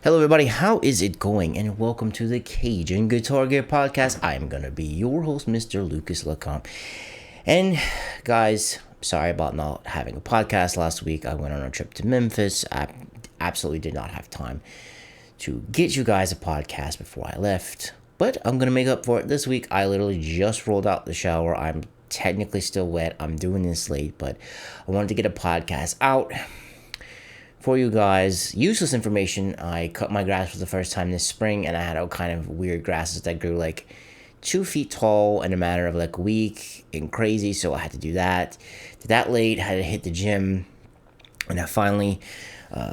Hello everybody, how is it going? And welcome to the Cajun Guitar Gear Podcast. I'm gonna be your host, Mr. Lucas Lecomte. And guys, sorry about not having a podcast last week. I went on a trip to Memphis. I absolutely did not have time to get you guys a podcast before I left. But I'm gonna make up for it this week. I literally just rolled out the shower. I'm technically still wet. I'm doing this late, but I wanted to get a podcast out for you guys. Useless information. I cut my grass for the first time this spring, and I had all kind of weird grasses that grew like 2 feet tall in a matter of like a week and crazy, so I had to do that. Did that late, had to hit the gym, and I finally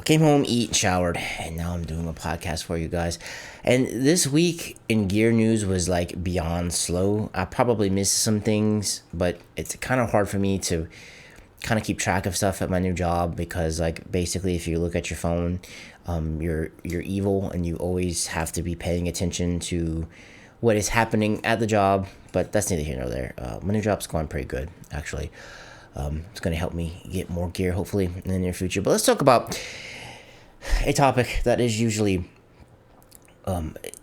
came home, eat, showered, and now I'm doing a podcast for you guys. And this week in gear news was like beyond slow. I probably missed some things, but it's kind of hard for me to kind of keep track of stuff at my new job because, like, basically if you look at your phone, you're evil, and you always have to be paying attention to what is happening at the job. But that's neither here nor there. My new job's going pretty good, actually. It's going to help me get more gear, hopefully, in the near future. But let's talk about a topic that is usually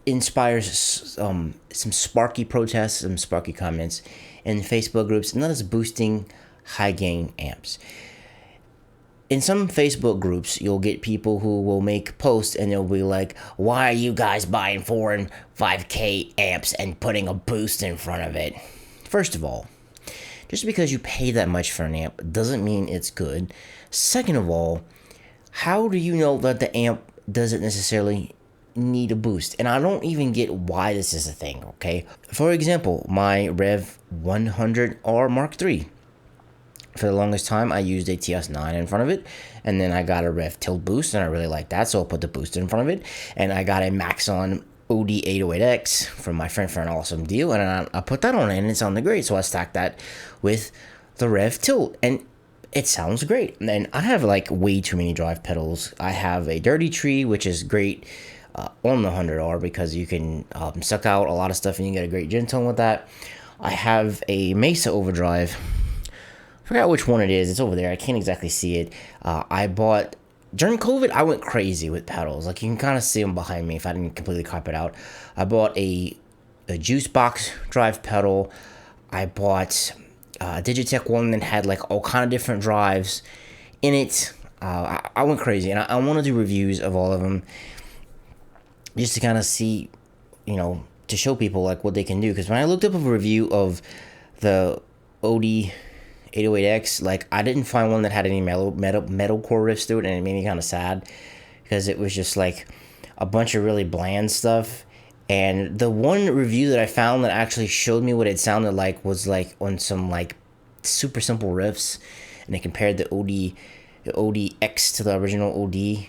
inspires some sparky protests, some sparky comments in Facebook groups, and that is boosting high gain amps. In some Facebook groups, you'll get people who will make posts and they'll be like, why are you guys buying 4 and 5K amps and putting a boost in front of it? First of all, just because you pay that much for an amp doesn't mean it's good. Second of all, how do you know that the amp doesn't necessarily need a boost? And I don't even get why this is a thing, okay? For example, my Revv 100R Mark III. For the longest time, I used a TS9 in front of it, and then I got a Revv tilt boost, and I really like that, so I'll put the boost in front of it. And I got a Maxon OD808X from my friend for an awesome deal, and I put that on it, and it sounded great, so I stacked that with the Revv tilt, and it sounds great. And I have like way too many drive pedals. I have a Dirty Tree, which is great on the 100R because you can suck out a lot of stuff, and you get a great gen tone with that. I have a Mesa Overdrive. Forgot which one it is. It's over there. I can't exactly see it. I bought during COVID. I went crazy with pedals. Like, you can kind of see them behind me if I didn't completely cop it out. I bought a juice box drive pedal. I bought a Digitech one that had like all kind of different drives in it. I went crazy, and I want to do reviews of all of them just to kind of see, to show people like what they can do. Because when I looked up a review of the OD 808X, like, I didn't find one that had any metalcore riffs through it, and it made me kind of sad because it was just like a bunch of really bland stuff. And the one review that I found that actually showed me what it sounded like was like on some like super simple riffs, and it compared the ODX to the original OD.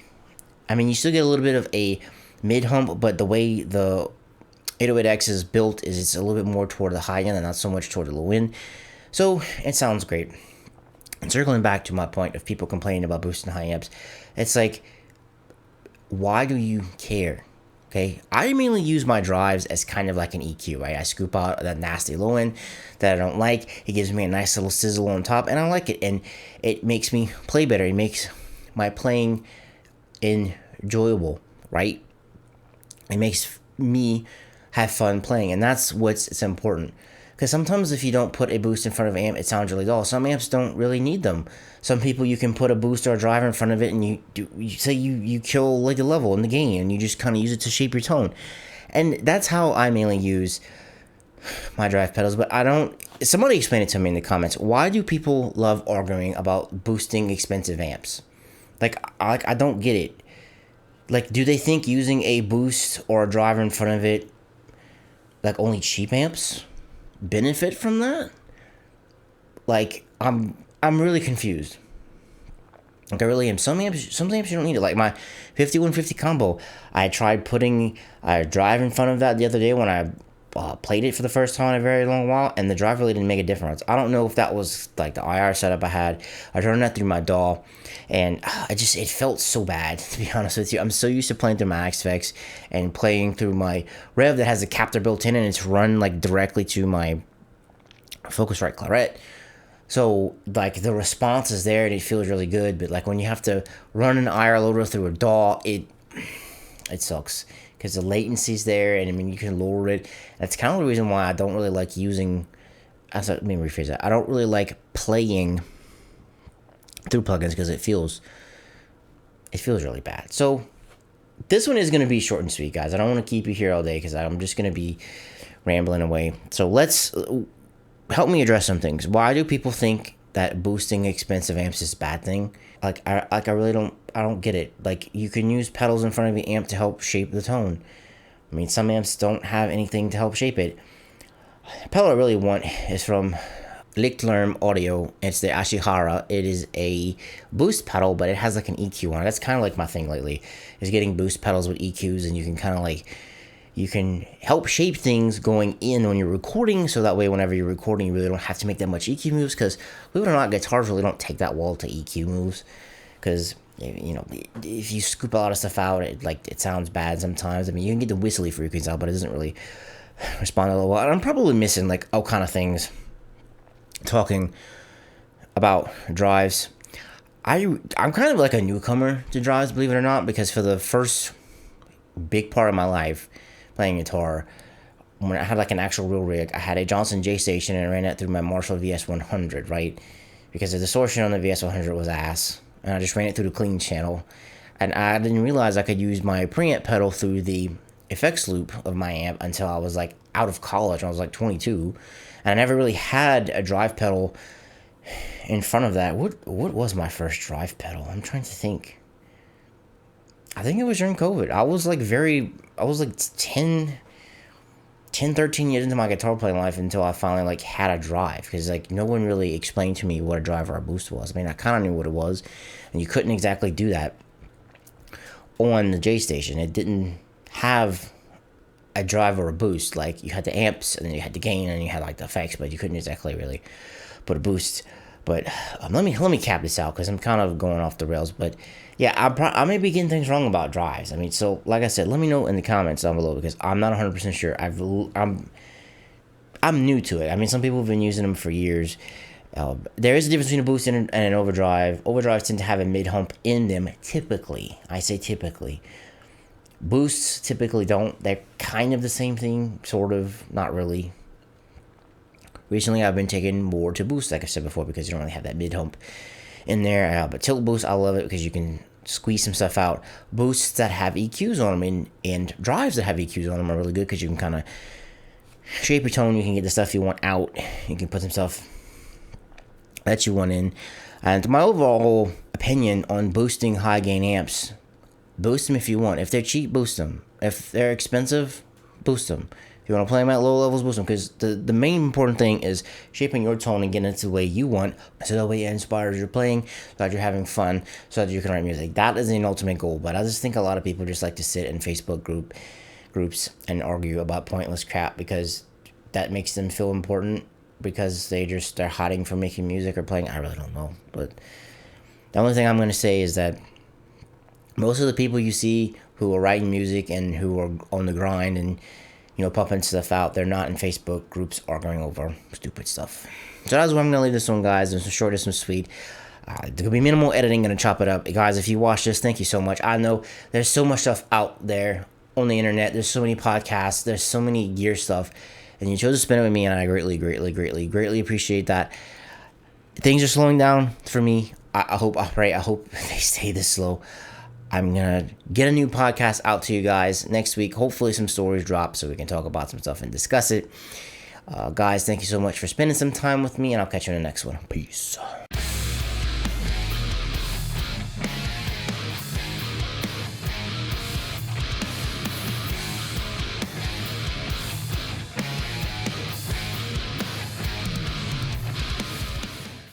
I mean, you still get a little bit of a mid hump, but the way the 808X is built is it's a little bit more toward the high end and not so much toward the low end. So it sounds great. And circling back to my point of people complaining about boosting high amps, it's like, why do you care? Okay, I mainly use my drives as kind of like an EQ, right? I scoop out that nasty low end that I don't like. It gives me a nice little sizzle on top, and I like it. And it makes me play better. It makes my playing enjoyable, right? It makes me have fun playing, and that's what's important. Because sometimes if you don't put a boost in front of an amp, it sounds really dull. Some amps don't really need them. Some people, you can put a boost or a driver in front of it, and you kill like the level in the gain, and you just kind of use it to shape your tone. And that's how I mainly use my drive pedals. But somebody explain it to me in the comments. Why do people love arguing about boosting expensive amps? I don't get it. Like, do they think using a boost or a driver in front of it, like, only cheap amps benefit from that? Like, I'm really confused. Like, I really am. Some amps you don't need it. Like my 5150 combo, I tried putting a drive in front of that the other day when I played it for the first time in a very long while, and the drive really didn't make a difference. I don't know if that was like the IR setup I had. I turned that through my DAW, and it felt so bad, to be honest with you. I'm so used to playing through my Axe and playing through my Revv that has a captor built in, and it's run like directly to my Focusrite claret. So, like, the response is there and it feels really good, but like when you have to run an IR loader through a DAW, it sucks because the latency's there, and I mean you can lower it. That's kind of the reason why I don't really like using. Let me rephrase that. I don't really like playing through plugins because it feels really bad. So this one is going to be short and sweet, guys. I don't want to keep you here all day because I'm just going to be rambling away. So let's help me address some things. Why do people think that boosting expensive amps is a bad thing? I really don't get it. Like, you can use pedals in front of the amp to help shape the tone. I mean, some amps don't have anything to help shape it. The pedal I really want is from Lichtlerm Audio. It's the Ashihara. It is a boost pedal, but it has like an EQ on it. That's kind of like my thing lately, is getting boost pedals with EQs, and you can kind of like, you can help shape things going in when you're recording, so that way whenever you're recording, you really don't have to make that much EQ moves, because believe it or not, guitars really don't take that well to EQ moves, because, you know, if you scoop a lot of stuff out, it sounds bad sometimes. I mean, you can get the whistly frequencies out, but it doesn't really respond a little well. And I'm probably missing like all kind of things talking about drives. I'm kind of like a newcomer to drives, believe it or not, because for the first big part of my life playing guitar, when I had like an actual real rig, I had a Johnson J Station and I ran that through my Marshall VS100, right? Because the distortion on the VS100 was ass, and I just ran it through the clean channel, and I didn't realize I could use my preamp pedal through the effects loop of my amp until I was like out of college. I was like 22, and I never really had a drive pedal in front of that. What was my first drive pedal? I'm trying to think. I think it was during COVID. I was like 13 years into my guitar playing life until I finally like had a drive, because like no one really explained to me what a drive or a boost was. I mean, I kind of knew what it was, and you couldn't exactly do that on the J Station. It didn't have a drive or a boost. Like, you had the amps, and then you had the gain, and you had like the effects, but you couldn't exactly really put a boost. But let me cap this out, because I'm kind of going off the rails. But yeah, I may be getting things wrong about drives. I mean, so like I said, let me know in the comments down below, because I'm not 100% sure. I'm new to it. I mean, some people have been using them for years. There is a difference between a boost and an overdrive. Overdrives tend to have a mid hump in them, typically. I say typically. Boosts typically don't. They're kind of the same thing, sort of, not really. Recently, I've been taking more to boost, like I said before, because you don't really have that mid hump in there. But tilt boost, I love it because you can squeeze some stuff out. Boosts that have EQs on them and drives that have EQs on them are really good, because you can kind of shape your tone. You can get the stuff you want out. You can put some stuff that you want in. And my overall opinion on boosting high gain amps, boost them if you want. If they're cheap, boost them. If they're expensive, boost them. If you want to play them at low levels, boost them. Because the main important thing is shaping your tone and getting it to the way you want, so that way it inspires your playing, so that you're having fun, so that you can write music. That is an ultimate goal. But I just think a lot of people just like to sit in Facebook groups and argue about pointless crap, because that makes them feel important, because they're hiding from making music or playing. I really don't know. But the only thing I'm going to say is that most of the people you see who are writing music and who are on the grind and, you know, pumping stuff out, they're not in Facebook groups arguing over stupid stuff. So that's where I'm going to leave this one, guys. There's some short and some sweet. There could be minimal editing, going to chop it up. Guys, if you watch this, thank you so much. I know there's so much stuff out there on the internet. There's so many podcasts. There's so many gear stuff. And you chose to spend it with me, and I greatly appreciate that. Things are slowing down for me. I hope they stay this slow. I'm going to get a new podcast out to you guys next week. Hopefully some stories drop so we can talk about some stuff and discuss it. Guys, thank you so much for spending some time with me, and I'll catch you in the next one. Peace.